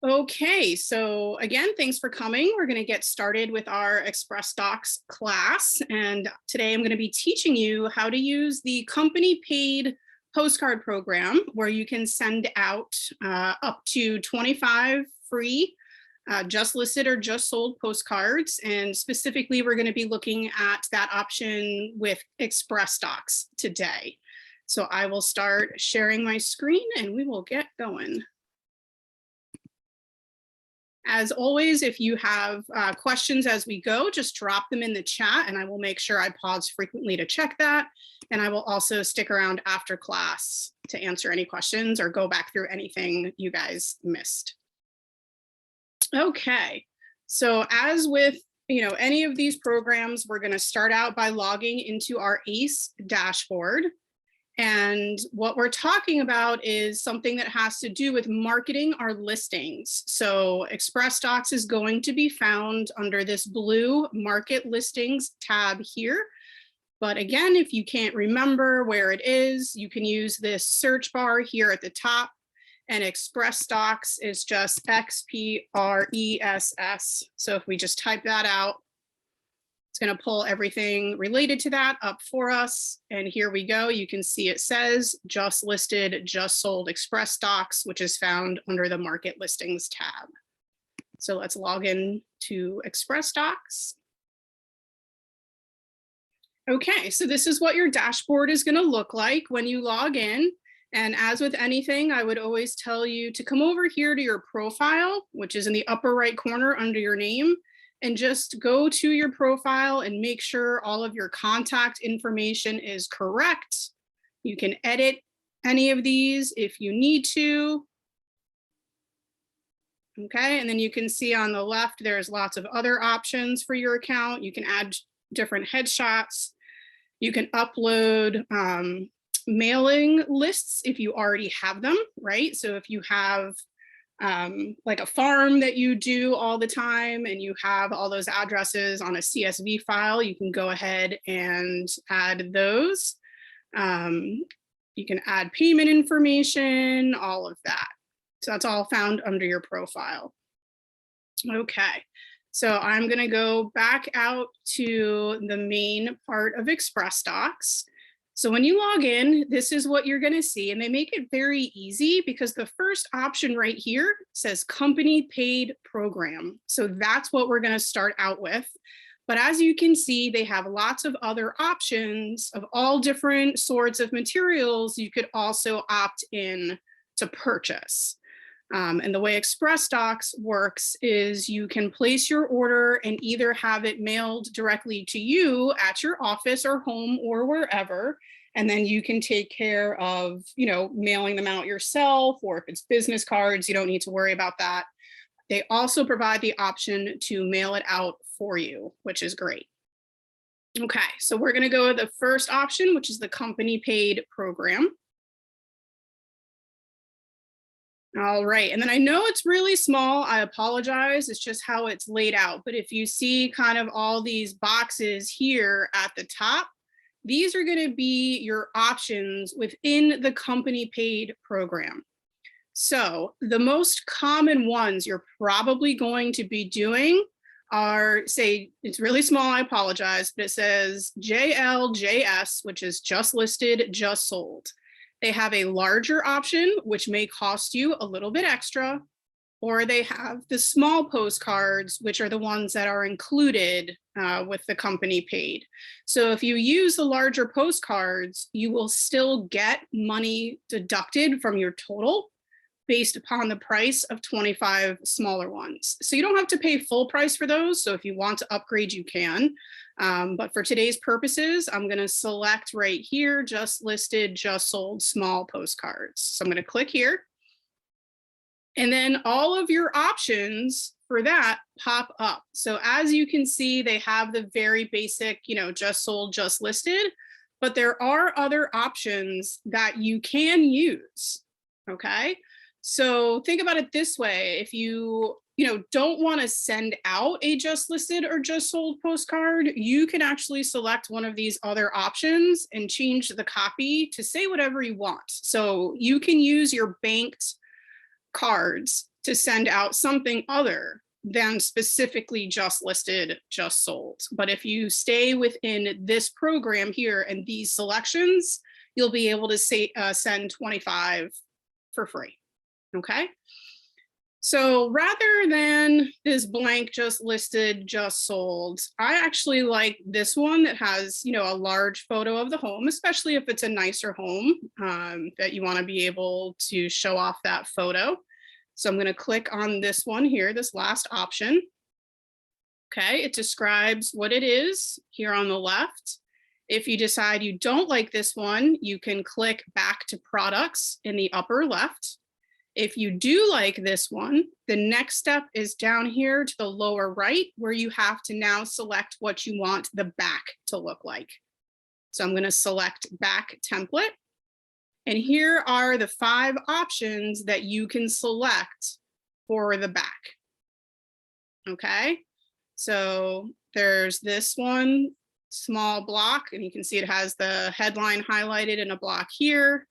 Okay, so again, thanks for coming. We're going to get started with our XpressDocs class. And today I'm going to be teaching you how to use the company paid postcard program where you can send out up to 25 free just listed or just sold postcards. And specifically, we're going to be looking at that option with XpressDocs today. So I will start sharing my screen and we will get going. As always, if you have questions as we go, just drop them in the chat and I will make sure I pause frequently to check that. And I will also stick around after class to answer any questions or go back through anything you guys missed. Okay, so as with any of these programs, we're going to start out by logging into our ACE dashboard. And what we're talking about is something that has to do with marketing our listings. So XpressDocs is going to be found under this blue Market Listings tab here. But again, if you can't remember where it is, you can use this search bar here at the top. And XpressDocs is just XPRESS. So if we just type that out, it's going to pull everything related to that up for us. And here we go. You can see it says just listed, just sold XpressDocs, which is found under the Market Listings tab. So let's log in to XpressDocs. Okay, so this is what your dashboard is going to look like when you log in. And as with anything, I would always tell you to come over here to your profile, which is in the upper right corner under your name. And just go to your profile and make sure all of your contact information is correct. You can edit any of these if you need to. Okay, and then you can see on the left, there's lots of other options for your account. You can add different headshots. You can upload mailing lists if you already have them, right? So if you have like a farm that you do all the time and you have all those addresses on a CSV file, you can go ahead and add those. You can add payment information, all of that. So that's all found under your profile. Okay, so I'm going to go back out to the main part of XpressDocs. So when you log in, this is what you're going to see, and they make it very easy because the first option right here says company paid program. So that's what we're going to start out with. But as you can see, they have lots of other options of all different sorts of materials you could also opt in to purchase. And the way XpressDocs works is you can place your order and either have it mailed directly to you at your office or home or wherever, and then you can take care of, mailing them out yourself, or if it's business cards, you don't need to worry about that. They also provide the option to mail it out for you, which is great. Okay, so we're going to go with the first option, which is the company paid program. All right, and then I know it's really small, I apologize, it's just how it's laid out. But if you see kind of all these boxes here at the top, these are going to be your options within the company paid program. So the most common ones you're probably going to be doing are, say, it's really small, I apologize, but it says JLJS, which is just listed, just sold. They have a larger option, which may cost you a little bit extra, or they have the small postcards, which are the ones that are included with the company paid. So if you use the larger postcards, you will still get money deducted from your total based upon the price of 25 smaller ones. So you don't have to pay full price for those. So if you want to upgrade, you can. But for today's purposes, I'm going to select right here, just listed, just sold small postcards. So I'm going to click here. And then all of your options for that pop up. So as you can see, they have the very basic, just sold, just listed, but there are other options that you can use. Okay. So think about it this way. If you don't want to send out a just listed or just sold postcard, you can actually select one of these other options and change the copy to say whatever you want. So you can use your banked cards to send out something other than specifically just listed, just sold. But if you stay within this program here and these selections, you'll be able to say, send 25 for free, okay? So rather than this blank just listed, just sold, I actually like this one that has, you know, a large photo of the home, especially if it's a nicer home that you want to be able to show off that photo. So I'm going to click on this one here, this last option. Okay, it describes what it is here on the left. If you decide you don't like this one, you can click back to products in the upper left. If you do like this one, the next step is down here to the lower right, where you have to now select what you want the back to look like. So I'm going to select back template. And here are the 5 options that you can select for the back. Okay, so there's this one, small block, and you can see it has the headline highlighted in a block here.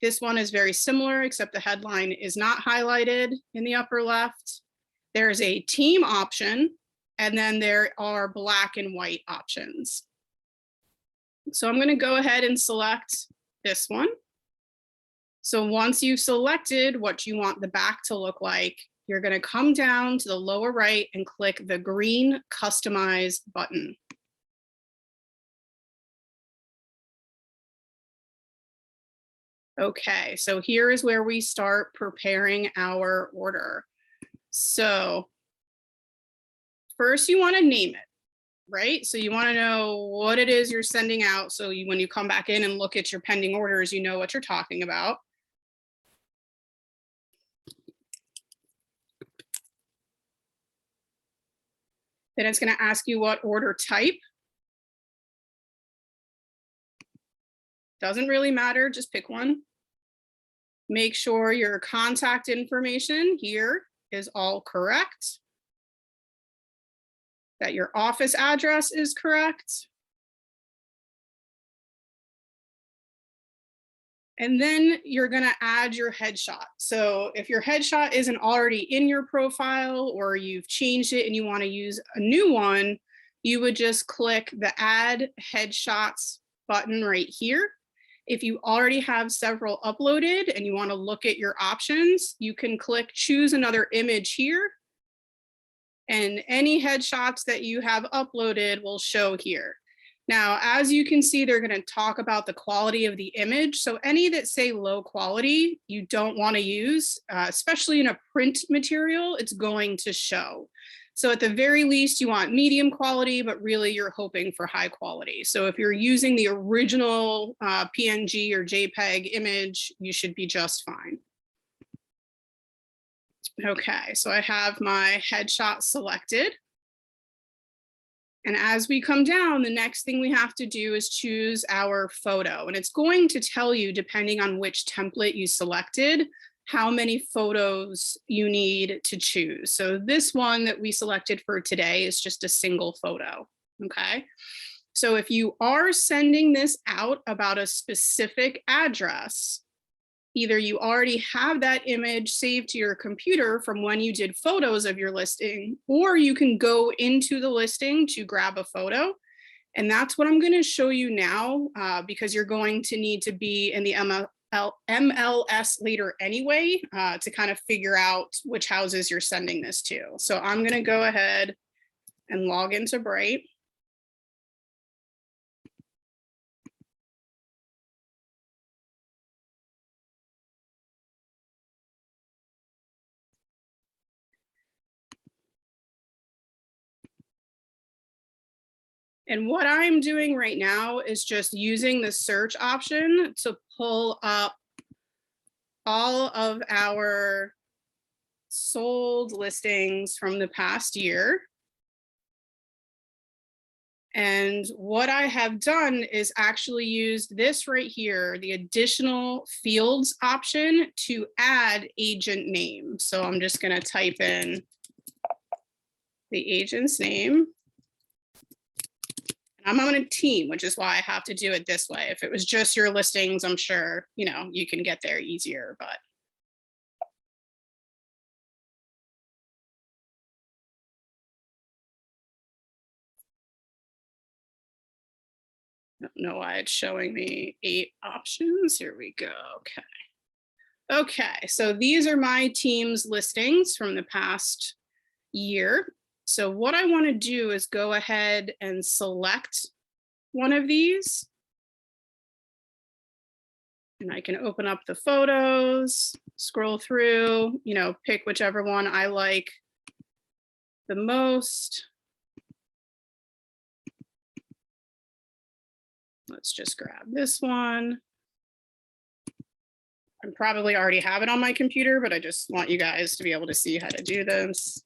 This one is very similar, except the headline is not highlighted in the upper left. There's a team option, and then there are black and white options. So I'm going to go ahead and select this one. So once you've selected what you want the back to look like, you're going to come down to the lower right and click the green Customize button. Okay, so here is where we start preparing our order. So first you want to name it, right? So you want to know what it is you're sending out. So when you come back in and look at your pending orders, you know what you're talking about. Then it's going to ask you what order type. Doesn't really matter, just pick one. Make sure your contact information here is all correct, that your office address is correct. And then you're going to add your headshot. So if your headshot isn't already in your profile or you've changed it and you want to use a new one, you would just click the Add Headshots button right here. If you already have several uploaded and you want to look at your options, you can click Choose Another Image here. And any headshots that you have uploaded will show here. Now, as you can see, they're going to talk about the quality of the image. So any that say low quality, you don't want to use, especially in a print material, it's going to show. So at the very least, you want medium quality, but really you're hoping for high quality. So if you're using the original PNG or JPEG image, you should be just fine. Okay, so I have my headshot selected. And as we come down, the next thing we have to do is choose our photo. And it's going to tell you, depending on which template you selected, how many photos you need to choose. So this one that we selected for today is just a single photo, okay? So if you are sending this out about a specific address, either you already have that image saved to your computer from when you did photos of your listing, or you can go into the listing to grab a photo. And that's what I'm going to show you now, because you're going to need to be in the MLS later anyway, to kind of figure out which houses you're sending this to. So I'm going to go ahead and log into Bright. And what I'm doing right now is just using the search option to pull up all of our sold listings from the past year. And what I have done is actually used this right here, the additional fields option, to add agent name. So I'm just going to type in the agent's name. I'm on a team, which is why I have to do it this way. If it was just your listings, I'm sure, you know, you can get there easier, but. I don't know why it's showing me 8 options. Here we go. Okay. Okay, so these are my team's listings from the past year. So what I want to do is go ahead and select one of these. And I can open up the photos, scroll through, pick whichever one I like the most. Let's just grab this one. I probably already have it on my computer, but I just want you guys to be able to see how to do this.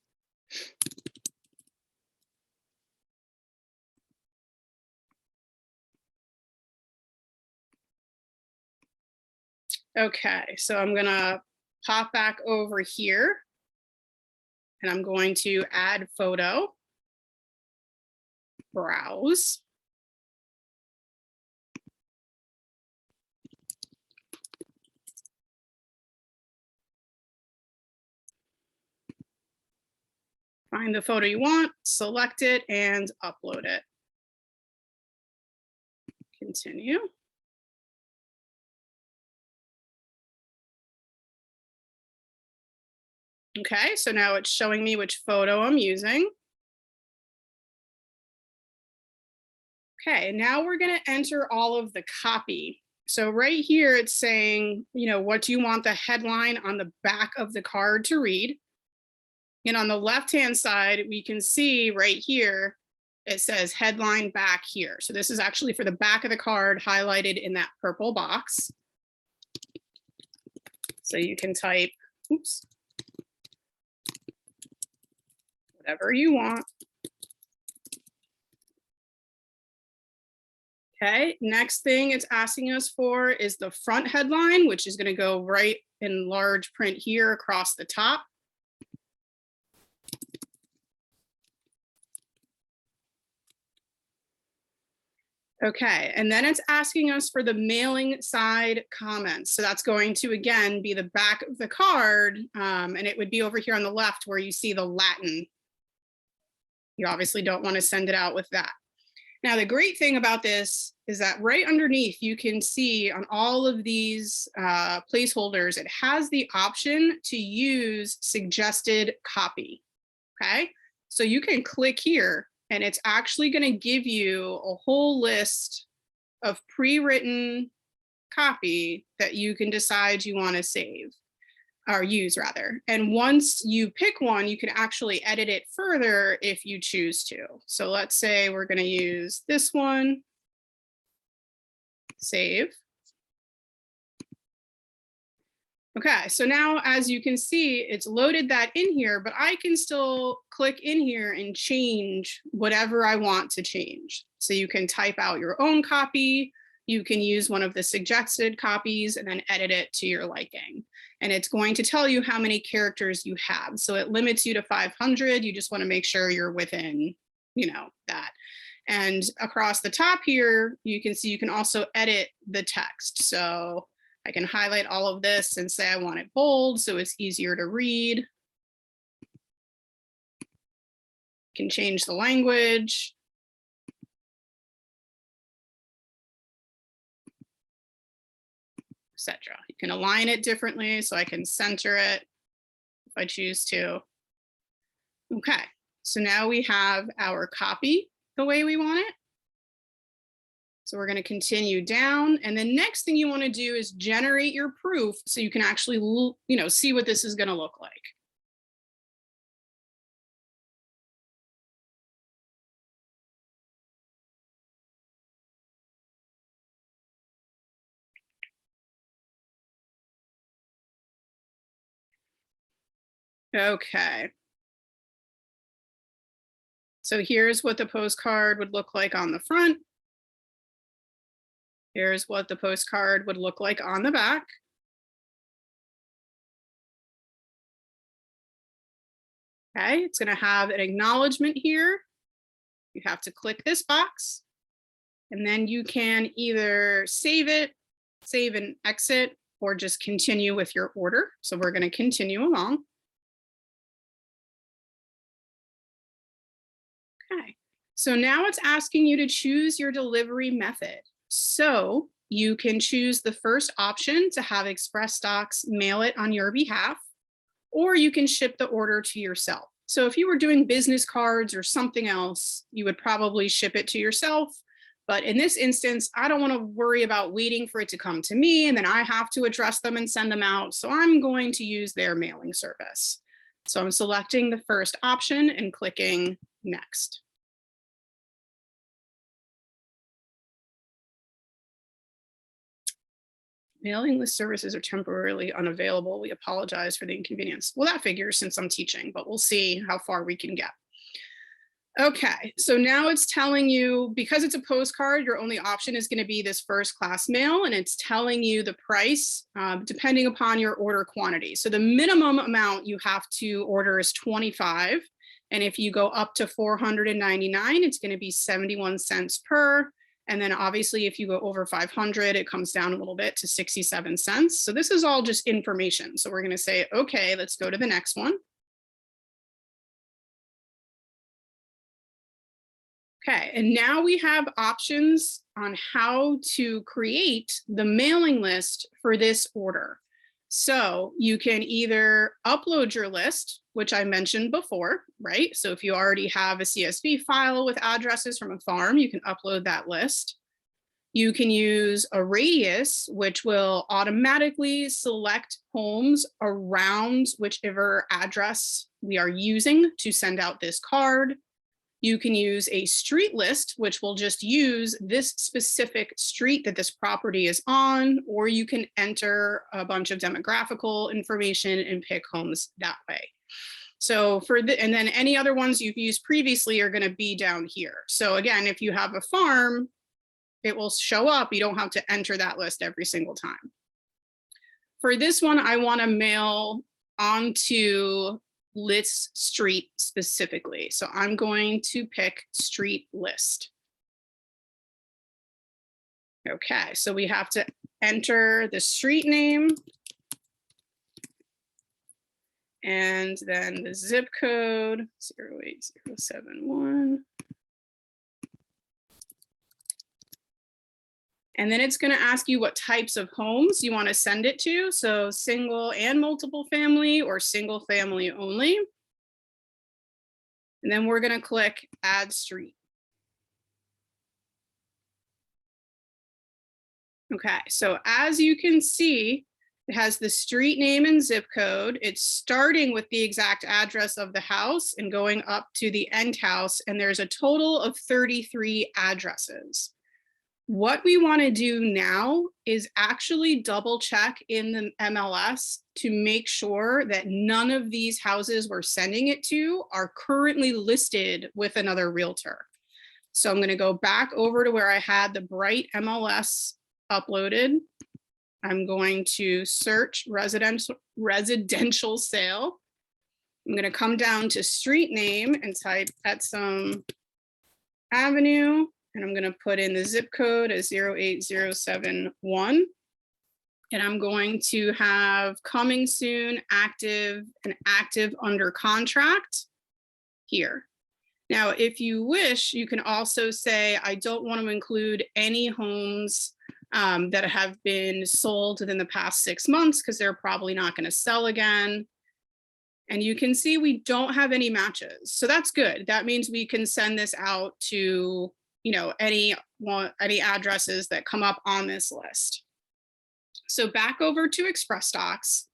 Okay, so I'm gonna pop back over here and I'm going to add photo, browse. Find the photo you want, select it, and upload it. Continue. Okay, so now it's showing me which photo I'm using. Okay, now we're going to enter all of the copy. So right here, it's saying, what do you want the headline on the back of the card to read? And on the left-hand side, we can see right here, it says headline back here. So this is actually for the back of the card highlighted in that purple box. So you can type, oops, whatever you want. Okay, next thing it's asking us for is the front headline, which is going to go right in large print here across the top. Okay, and then it's asking us for the mailing side comments. So that's going to, again, be the back of the card, and it would be over here on the left where you see the Latin. You obviously don't want to send it out with that. Now, the great thing about this is that right underneath, you can see on all of these placeholders, it has the option to use suggested copy, okay? So you can click here and it's actually going to give you a whole list of pre-written copy that you can decide you want to save or use rather. And once you pick one, you can actually edit it further if you choose to. So let's say we're going to use this one, save. Okay, so now as you can see, it's loaded that in here, but I can still click in here and change whatever I want to change. So you can type out your own copy, you can use one of the suggested copies and then edit it to your liking. And it's going to tell you how many characters you have. So it limits you to 500. You just want to make sure you're within, that. And across the top here, you can see you can also edit the text. So I can highlight all of this and say I want it bold so it's easier to read. Can change the language. Etc. You can align it differently so I can center it if I choose to. Okay, so now we have our copy the way we want it. So we're going to continue down. And the next thing you want to do is generate your proof so you can actually, see what this is going to look like. Okay. So here's what the postcard would look like on the front. Here's what the postcard would look like on the back. Okay, it's going to have an acknowledgement here. You have to click this box, and then you can either save it, save and exit, or just continue with your order. So we're going to continue along. Okay, So now it's asking you to choose your delivery method. So you can choose the first option to have XpressDocs mail it on your behalf, or you can ship the order to yourself. So if you were doing business cards or something else, you would probably ship it to yourself. But in this instance, I don't want to worry about waiting for it to come to me and then I have to address them and send them out. So I'm going to use their mailing service. So I'm selecting the first option and clicking next. Mailing list services are temporarily unavailable. We apologize for the inconvenience. Well, that figures since I'm teaching, but we'll see how far we can get. Okay, so now it's telling you, because it's a postcard, your only option is going to be this first class mail, and it's telling you the price depending upon your order quantity. So the minimum amount you have to order is 25. And if you go up to 499, it's going to be 71 cents per. And then obviously, if you go over 500, it comes down a little bit to 67 cents. So this is all just information. So we're going to say, okay, let's go to the next one. Okay, and now we have options on how to create the mailing list for this order. So you can either upload your list, which I mentioned before, right? So if you already have a CSV file with addresses from a farm, you can upload that list. You can use a radius, which will automatically select homes around whichever address we are using to send out this card. You can use a street list, which will just use this specific street that this property is on, or you can enter a bunch of demographical information and pick homes that way. So and then any other ones you've used previously are going to be down here. So again, if you have a farm, it will show up. You don't have to enter that list every single time. For this one, I want to mail onto list street specifically. So I'm going to pick street list. Okay, so we have to enter the street name and then the zip code 08071. And then it's going to ask you what types of homes you want to send it to. So single and multiple family or single family only. And then we're going to click add street. Okay, so as you can see, it has the street name and zip code. It's starting with the exact address of the house and going up to the end house. And there's a total of 33 addresses. What we want to do now is actually double check in the MLS to make sure that none of these houses we're sending it to are currently listed with another realtor. So I'm going to go back over to where I had the Bright MLS uploaded. I'm going to search residential sale. I'm going to come down to street name and type Etsam Avenue. And I'm going to put in the zip code as 08071. And I'm going to have coming soon, active, and active under contract here. Now, if you wish, you can also say, I don't want to include any homes that have been sold within the past 6 months because they're probably not going to sell again. And you can see we don't have any matches. So that's good. That means we can send this out to any addresses that come up on this list. So back over to XpressDocs,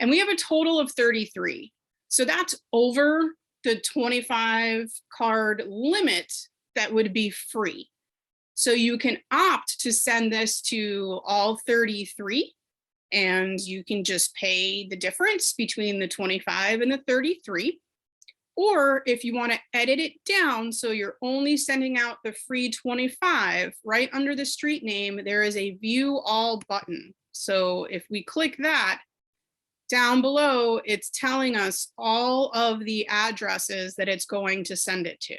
and we have a total of 33. So that's over the 25 card limit that would be free. So you can opt to send this to all 33, and you can just pay the difference between the 25 and the 33. Or if you want to edit it down, so you're only sending out the free 25, right under the street name, there is a view all button. So if we click that, down below, it's telling us all of the addresses that it's going to send it to.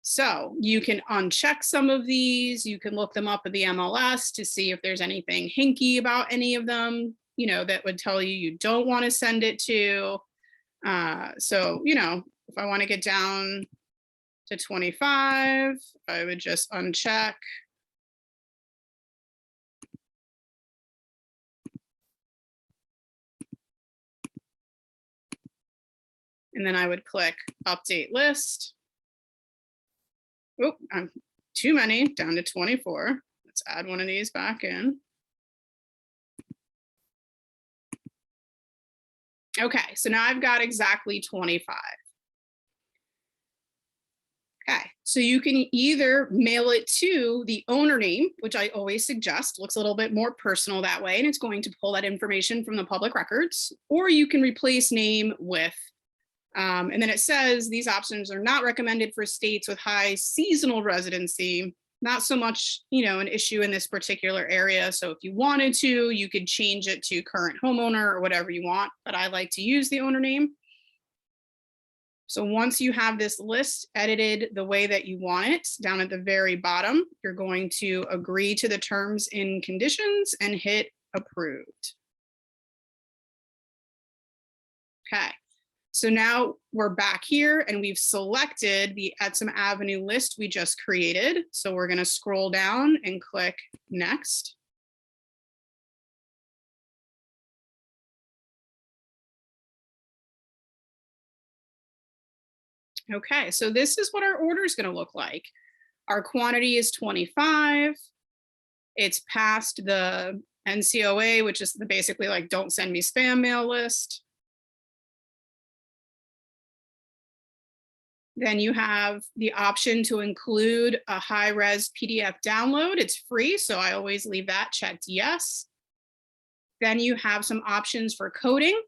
So you can uncheck some of these. You can look them up at the MLS to see if there's anything hinky about any of them, that would tell you don't want to send it to. So, if I want to get down to 25. I would just uncheck. And then I would click update list. Oh, I'm too many, down to 24. Let's add one of these back in. Okay, so now I've got exactly 25. Okay, so you can either mail it to the owner name, which I always suggest, looks a little bit more personal that way, and it's going to pull that information from the public records, or you can replace name with, and then it says these options are not recommended for states with high seasonal residency. Not so much, an issue in this particular area. So if you wanted to, you could change it to current homeowner or whatever you want, but I like to use the owner name. So once you have this list edited the way that you want it, down at the very bottom, you're going to agree to the terms and conditions and hit approved. Okay. So now we're back here and we've selected the Etsam Avenue list we just created. So we're going to scroll down and click next. Okay, so this is what our order is going to look like. Our quantity is 25. It's past the NCOA, which is basically like don't send me spam mail list. Then you have the option to include a high-res PDF download. It's free, so I always leave that checked yes. Then you have some options for coding.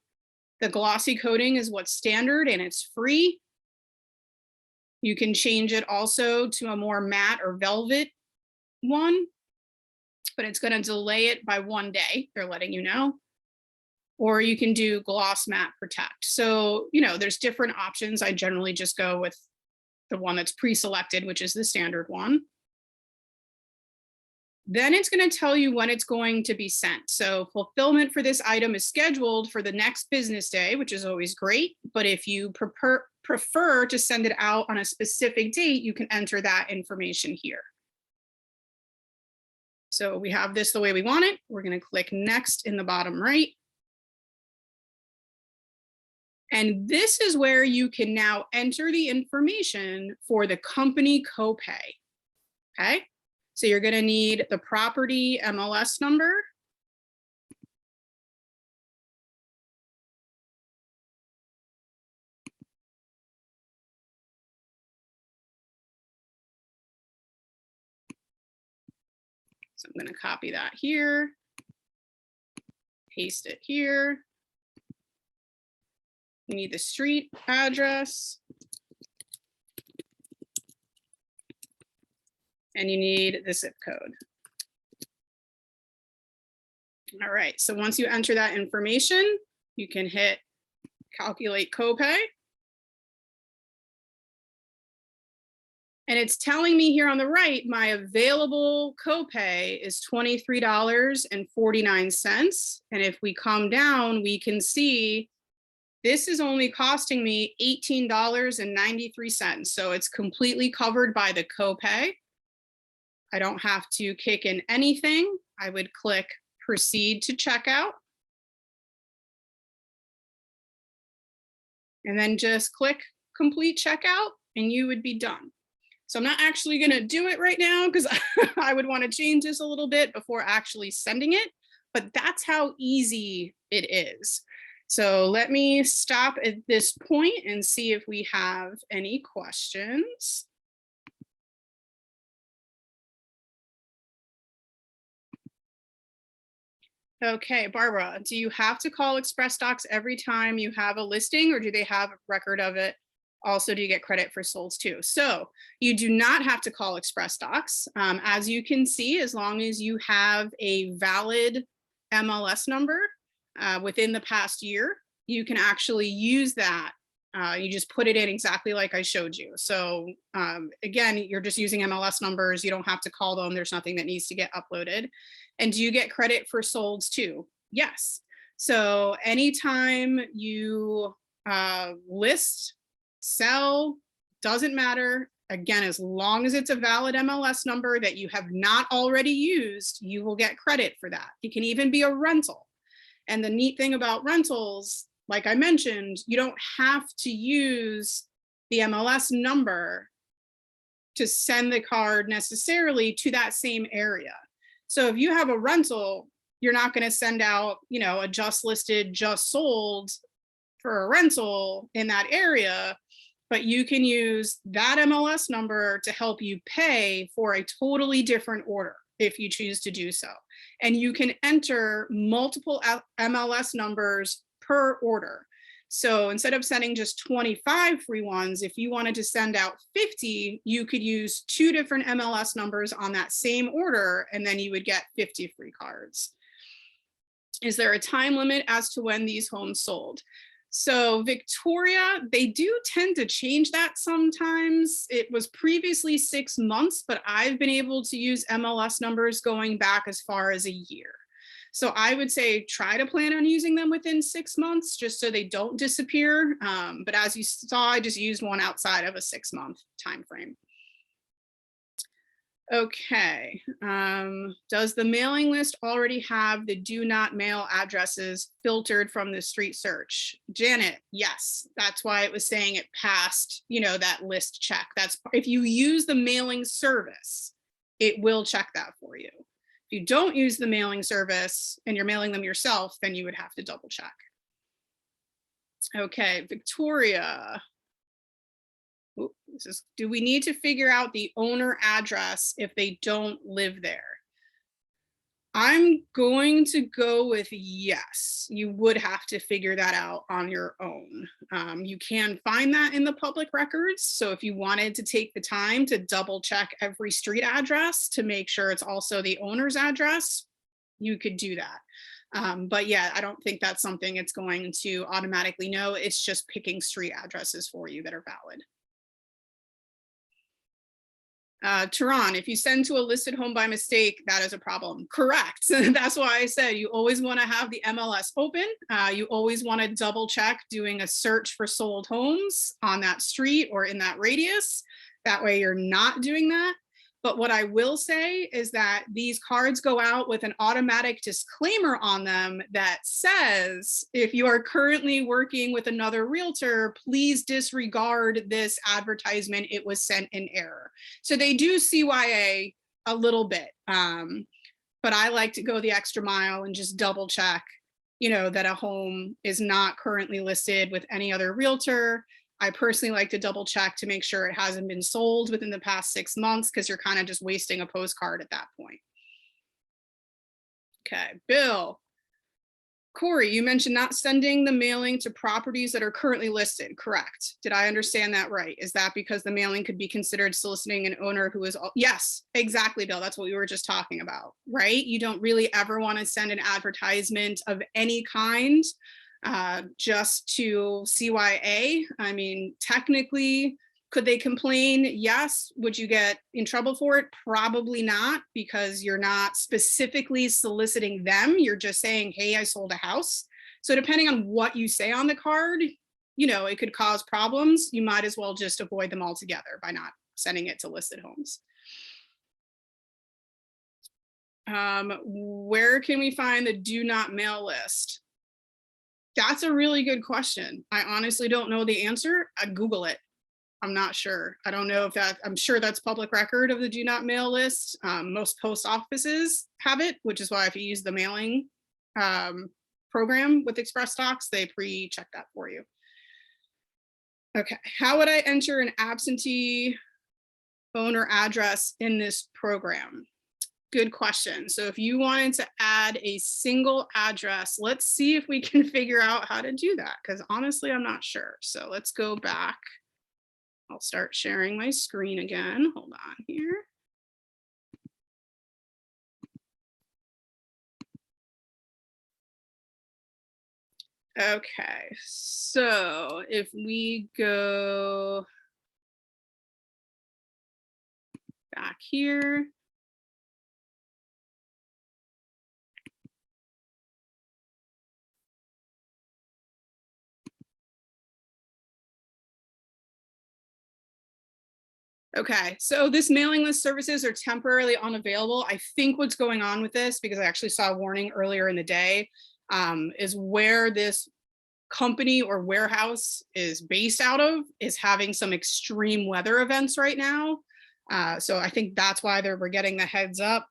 The glossy coding is what's standard and it's free. You can change it also to a more matte or velvet one, but it's going to delay it by 1 day. They're letting you know. Or you can do gloss matte protect. So, there's different options. I generally just go with the one that's pre-selected, which is the standard one. Then it's going to tell you when it's going to be sent. So fulfillment for this item is scheduled for the next business day, which is always great. But if you prefer to send it out on a specific date, you can enter that information here. So we have this the way we want it. We're going to click next in the bottom right. And this is where you can now enter the information for the company copay. Okay, so you're going to need the property MLS number. So I'm going to copy that here, paste it here. You need the street address. And you need the zip code. All right, so once you enter that information, you can hit calculate copay. And it's telling me here on the right, my available copay is $23.49. And if we come down, we can see this is only costing me $18.93. So it's completely covered by the copay. I don't have to kick in anything. I would click proceed to checkout. And then just click complete checkout and you would be done. So I'm not actually going to do it right now because I would want to change this a little bit before actually sending it, but that's how easy it is. So let me stop at this point and see if we have any questions. Okay, Barbara, do you have to call XpressDocs every time you have a listing, or do they have a record of it? Also, do you get credit for solds too? So you do not have to call XpressDocs. As you can see, as long as you have a valid MLS number within the past year, you can actually use that. You just put it in exactly like I showed you. So again, you're just using MLS numbers. You don't have to call them. There's nothing that needs to get uploaded. And do you get credit for solds too? Yes. So anytime you list, sell, doesn't matter. Again, as long as it's a valid MLS number that you have not already used, you will get credit for that. It can even be a rental. And the neat thing about rentals, like I mentioned, you don't have to use the MLS number to send the card necessarily to that same area. So if you have a rental, you're not going to send out, a just listed, just sold for a rental in that area, but you can use that MLS number to help you pay for a totally different order if you choose to do so. And you can enter multiple MLS numbers per order. So instead of sending just 25 free ones, if you wanted to send out 50, you could use 2 different MLS numbers on that same order, and then you would get 50 free cards. Is there a time limit as to when these homes sold? So Victoria, they do tend to change that sometimes. It was previously 6 months, but I've been able to use MLS numbers going back as far as a year. So I would say try to plan on using them within 6 months just so they don't disappear. But as you saw, I just used one outside of a 6-month time frame. Okay, does the mailing list already have the do not mail addresses filtered from the street search? Janet, yes, that's why it was saying it passed, that list check. That's if you use the mailing service, it will check that for you. If you don't use the mailing service and you're mailing them yourself, then you would have to double check. Okay, Victoria. Do we need to figure out the owner address if they don't live there? I'm going to go with yes. You would have to figure that out on your own. You can find that in the public records. So if you wanted to take the time to double check every street address to make sure it's also the owner's address, you could do that. But yeah, I don't think that's something it's going to automatically know. It's just picking street addresses for you that are valid. Tehran, if you send to a listed home by mistake, that is a problem. Correct. That's why I said you always want to have the MLS open. You always want to double check doing a search for sold homes on that street or in that radius. That way you're not doing that. But what I will say is that these cards go out with an automatic disclaimer on them that says, if you are currently working with another realtor, please disregard this advertisement. It was sent in error. So they do CYA a little bit, but I like to go the extra mile and just double check, that a home is not currently listed with any other realtor. I personally like to double check to make sure it hasn't been sold within the past 6 months because you're kind of just wasting a postcard at that point. Okay, Bill. Corey, you mentioned not sending the mailing to properties that are currently listed. Correct. Did I understand that right? Is that because the mailing could be considered soliciting an owner who is, yes, exactly, Bill. That's what we were just talking about, right? You don't really ever want to send an advertisement of any kind just to CYA. I mean, technically, could they complain? Yes. Would you get in trouble for it? Probably not, because you're not specifically soliciting them. You're just saying, hey, I sold a house. So depending on what you say on the card, it could cause problems. You might as well just avoid them altogether by not sending it to listed homes. Where can we find the do not mail list? That's a really good question. I honestly don't know the answer. I'd Google it. I'm not sure. I don't know if I'm sure that's public record of the do not mail list. Most post offices have it, which is why if you use the mailing program with XpressDocs, they pre-check that for you. Okay, how would I enter an absentee owner address in this program? Good question. So if you wanted to add a single address, let's see if we can figure out how to do that, because honestly, I'm not sure. So let's go back. I'll start sharing my screen again. Hold on here. Okay, so if we go back here. Okay, so this mailing list services are temporarily unavailable. I think what's going on with this, because I actually saw a warning earlier in the day, is where this company or warehouse is based out of is having some extreme weather events right now. So I think that's why we're getting the heads up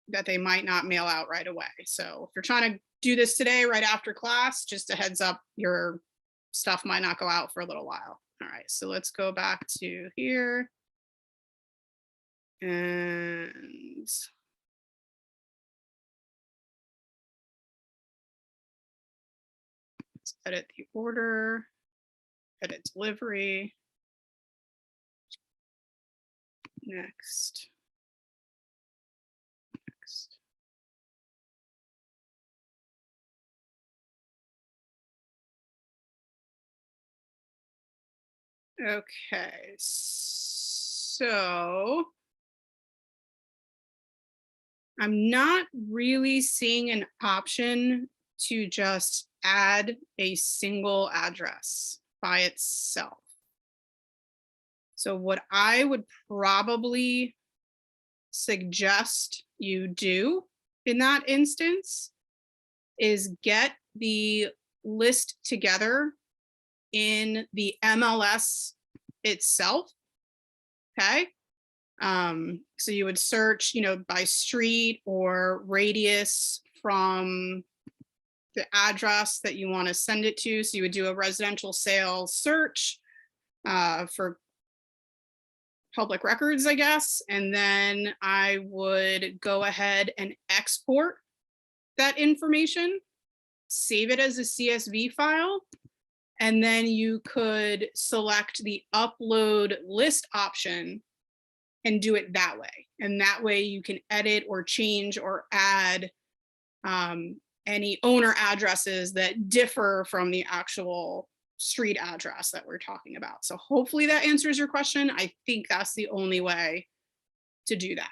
that they might not mail out right away. So if you're trying to do this today right after class, just a heads up, your stuff might not go out for a little while. All right, so let's go back to here. And let's edit the order, edit delivery. Next. Next. Okay, so I'm not really seeing an option to just add a single address by itself. So what I would probably suggest you do in that instance is get the list together in the MLS itself. Okay. So you would search, by street or radius from the address that you want to send it to. So you would do a residential sales search for public records, I guess. And then I would go ahead and export that information, save it as a CSV file, and then you could select the upload list option and do it that way. And that way you can edit or change or add any owner addresses that differ from the actual street address that we're talking about. So hopefully that answers your question. I think that's the only way to do that.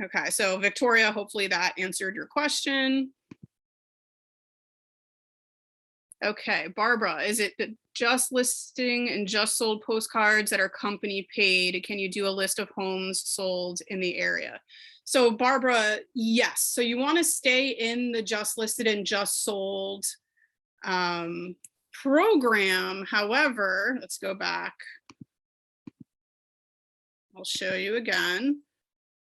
Okay, so Victoria, hopefully that answered your question. Okay, Barbara, is it the just listing and just sold postcards that are company paid? Can you do a list of homes sold in the area? So Barbara, yes. So you want to stay in the just listed and just sold program. However, let's go back. I'll show you again.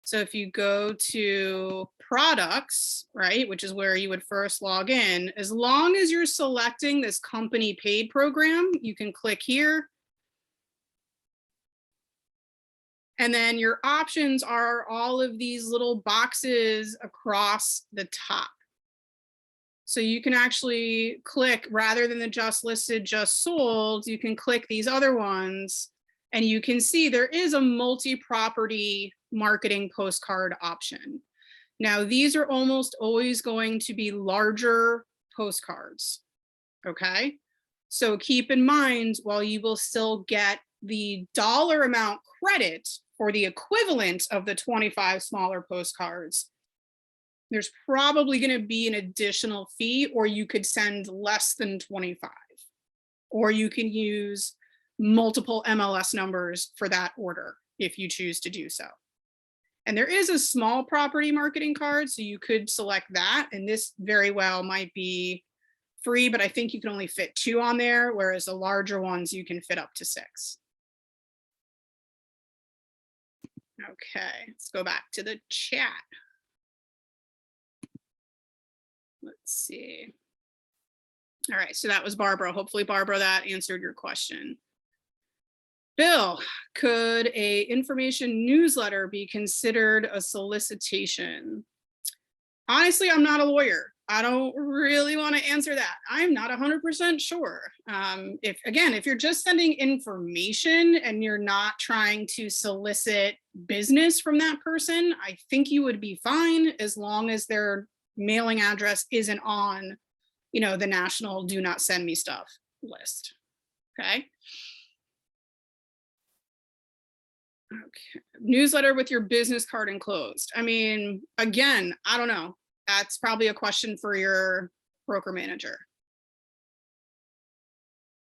So if you go to products, right, which is where you would first log in, as long as you're selecting this company paid program, you can click here. And then your options are all of these little boxes across the top. So you can actually click, rather than the just listed, just sold, you can click these other ones and you can see there is a multi-property marketing postcard option. Now, these are almost always going to be larger postcards, okay? So keep in mind, while you will still get the dollar amount credit for the equivalent of the 25 smaller postcards, there's probably going to be an additional fee, or you could send less than 25, or you can use multiple MLS numbers for that order if you choose to do so. And there is a small property marketing card, so you could select that. And this very well might be free, but I think you can only fit 2 on there, whereas the larger ones you can fit up to 6. Okay, let's go back to the chat. Let's see. All right, so that was Barbara. Hopefully, Barbara, that answered your question. Bill, could a information newsletter be considered a solicitation? Honestly, I'm not a lawyer. I don't really want to answer that. I'm not 100% sure. If you're just sending information and you're not trying to solicit business from that person, I think you would be fine as long as their mailing address isn't on, the national do not send me stuff list. Okay. Okay. Newsletter with your business card enclosed. I mean, again, I don't know. That's probably a question for your broker manager.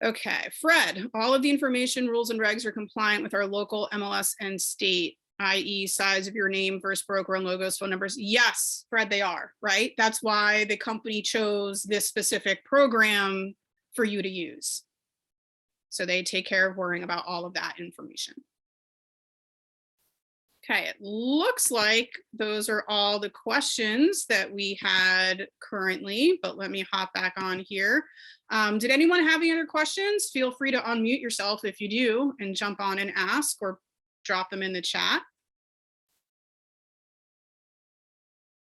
Okay, Fred, all of the information, rules, and regs are compliant with our local MLS and state, i.e. size of your name, versus broker and logos, phone numbers. Yes, Fred, they are, right? That's why the company chose this specific program for you to use. So they take care of worrying about all of that information. Okay, it looks like those are all the questions that we had currently, but let me hop back on here. Did anyone have any other questions? Feel free to unmute yourself if you do and jump on and ask or drop them in the chat.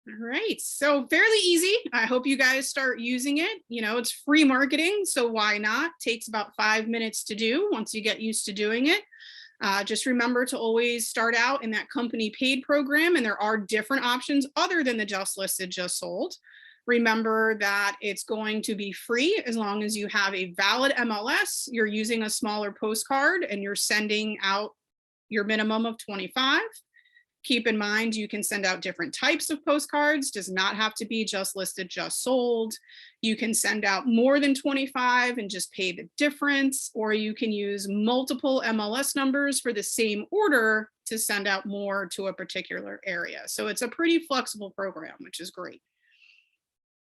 All right, so fairly easy. I hope you guys start using it. You know, it's free marketing, so why not? Takes about 5 minutes to do once you get used to doing it. Just remember to always start out in that company paid program, and there are different options other than the Just Listed, Just Sold. Remember that it's going to be free as long as you have a valid MLS, you're using a smaller postcard, and you're sending out your minimum of 25. Keep in mind, you can send out different types of postcards, does not have to be Just Listed, Just Sold. You can send out more than 25 and just pay the difference, or you can use multiple MLS numbers for the same order to send out more to a particular area. So it's a pretty flexible program, which is great.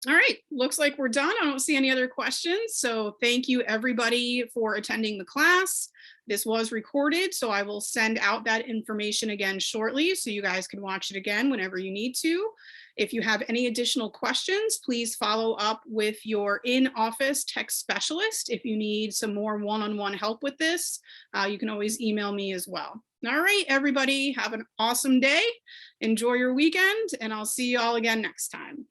All right, looks like we're done. I don't see any other questions. So thank you everybody for attending the class. This was recorded, so I will send out that information again shortly so you guys can watch it again whenever you need to. If you have any additional questions, please follow up with your in-office tech specialist. If you need some more one-on-one help with this, you can always email me as well. All right, everybody, have an awesome day. Enjoy your weekend, and I'll see you all again next time.